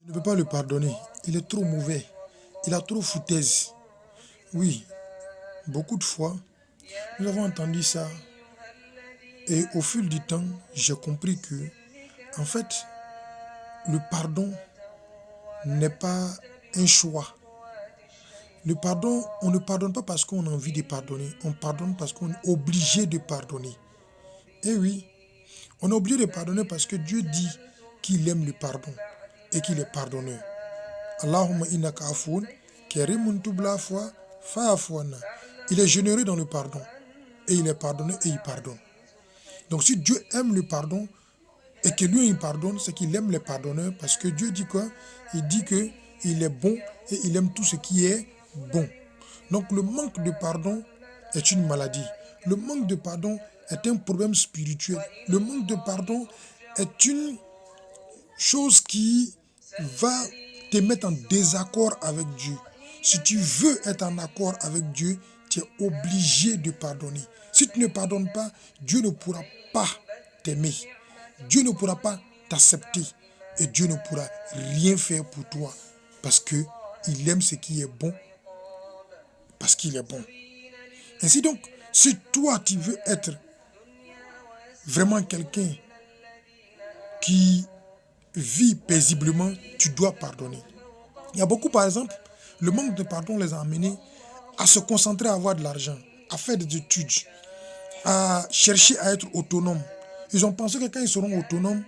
Je ne peux pas le pardonner. Il est trop mauvais. Il a trop foutaise. Oui, beaucoup de fois, nous avons entendu ça. Et au fil du temps, j'ai compris que, en fait, le pardon n'est pas un choix. Le pardon, on ne pardonne pas parce qu'on a envie de pardonner. On pardonne parce qu'on est obligé de pardonner. Et oui, on est obligé de pardonner parce que Dieu dit qu'il aime le pardon et qu'il est pardonneur. Allahumma innaka afoun, kerimun tubla afwa, fa'afwana. Il est généreux dans le pardon. Et il est pardonneur et il pardonne. Donc si Dieu aime le pardon et que lui il pardonne, c'est qu'il aime les pardonneurs parce que Dieu dit quoi? Il dit que il est bon et il aime tout ce qui est bon. Donc le manque de pardon est une maladie. Le manque de pardon est un problème spirituel. Le manque de pardon est une chose qui va te mettre en désaccord avec Dieu. Si tu veux être en accord avec Dieu, tu es obligé de pardonner. Si tu ne pardonnes pas, Dieu ne pourra pas t'aimer. Dieu ne pourra pas t'accepter. Et Dieu ne pourra rien faire pour toi. Parce que il aime ce qui est bon. Parce qu'il est bon. Ainsi donc, si toi tu veux être vraiment quelqu'un qui vit paisiblement, tu dois pardonner. Il y a beaucoup, par exemple, le manque de pardon les a amenés à se concentrer à avoir de l'argent, à faire des études, à chercher à être autonome. Ils ont pensé que quand ils seront autonomes,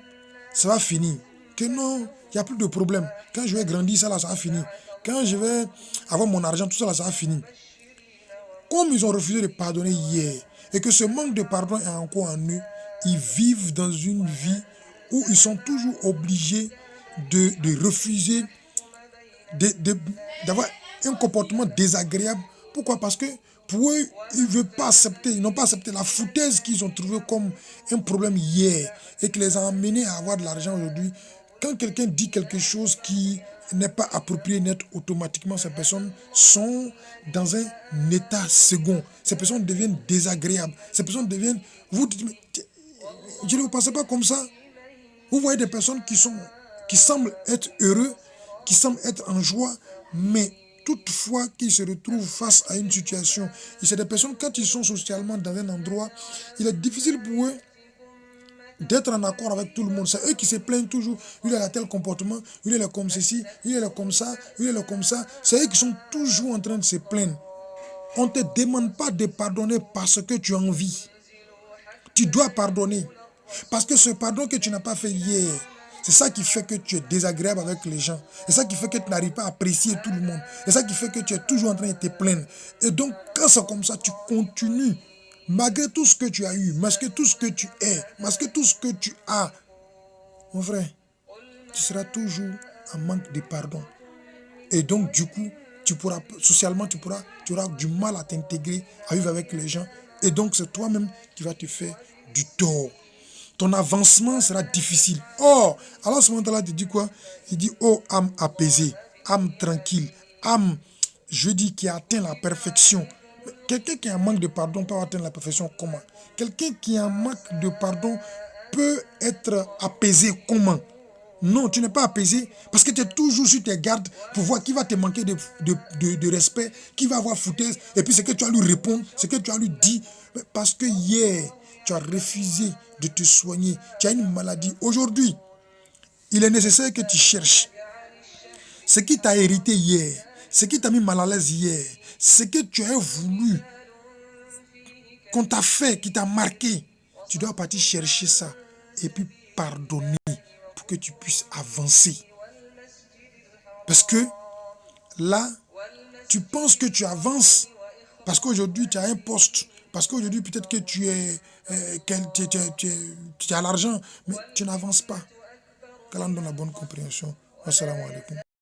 ça va finir. Que non, il n'y a plus de problème. Quand je vais grandir, ça va finir. Quand je vais avoir mon argent, tout ça, ça va finir. Comme ils ont refusé de pardonner hier, et que ce manque de pardon est encore en eux, ils vivent dans une vie où ils sont toujours obligés de refuser d'avoir un comportement désagréable. Pourquoi? Parce que pour eux, ils ne veulent pas accepter, ils n'ont pas accepté la foutaise qu'ils ont trouvée comme un problème hier et qui les a amenés à avoir de l'argent aujourd'hui. Quand quelqu'un dit quelque chose qui n'est pas approprié net, automatiquement ces personnes sont dans un état second. Ces personnes deviennent désagréables. Ces personnes deviennent... Vous dites, mais je ne vous pensez pas comme ça. Vous voyez des personnes qui semblent être heureux, qui semblent être en joie, mais toutefois qu'ils se retrouvent face à une situation. Et c'est des personnes, quand ils sont socialement dans un endroit, il est difficile pour eux d'être en accord avec tout le monde. C'est eux qui se plaignent toujours. Lui, il a tel comportement, lui, il est comme ceci, lui, il est comme ça, lui, il est comme ça. C'est eux qui sont toujours en train de se plaindre. On ne te demande pas de pardonner parce que tu as envie. Tu dois pardonner. Parce que ce pardon que tu n'as pas fait hier, c'est ça qui fait que tu es désagréable avec les gens. C'est ça qui fait que tu n'arrives pas à apprécier tout le monde. C'est ça qui fait que tu es toujours en train de te plaindre. Et donc, quand c'est comme ça, tu continues. Malgré tout ce que tu as eu, malgré tout ce que tu es, malgré tout ce que tu as, mon frère, tu seras toujours en manque de pardon. Et donc, du coup, socialement, tu auras du mal à t'intégrer, à vivre avec les gens. Et donc, c'est toi-même qui vas te faire du tort. Ton avancement sera difficile. Or, alors ce moment-là, il dit quoi? Il dit, oh âme apaisée, âme tranquille, âme, je dis, qui a atteint la perfection. Quelqu'un qui a un manque de pardon peut atteindre la perfection comment? Quelqu'un qui a un manque de pardon peut être apaisé comment? Non, tu n'es pas apaisé parce que tu es toujours sur tes gardes pour voir qui va te manquer de respect, qui va avoir foutaise, et puis ce que tu as lui répondre, ce que tu as lui dit, parce que hier, tu as refusé de te soigner, tu as une maladie. Aujourd'hui, il est nécessaire que tu cherches ce qui t'a hérité hier, ce qui t'a mis mal à l'aise hier, ce que tu as voulu, qu'on t'a fait, qui t'a marqué. Tu dois partir chercher ça et puis pardonner pour que tu puisses avancer. Parce que là, tu penses que tu avances parce qu'aujourd'hui tu as un poste, parce qu'aujourd'hui peut-être que tu as l'argent, mais tu n'avances pas. Qu'Allah nous donne la bonne compréhension. Assalamu alaikum.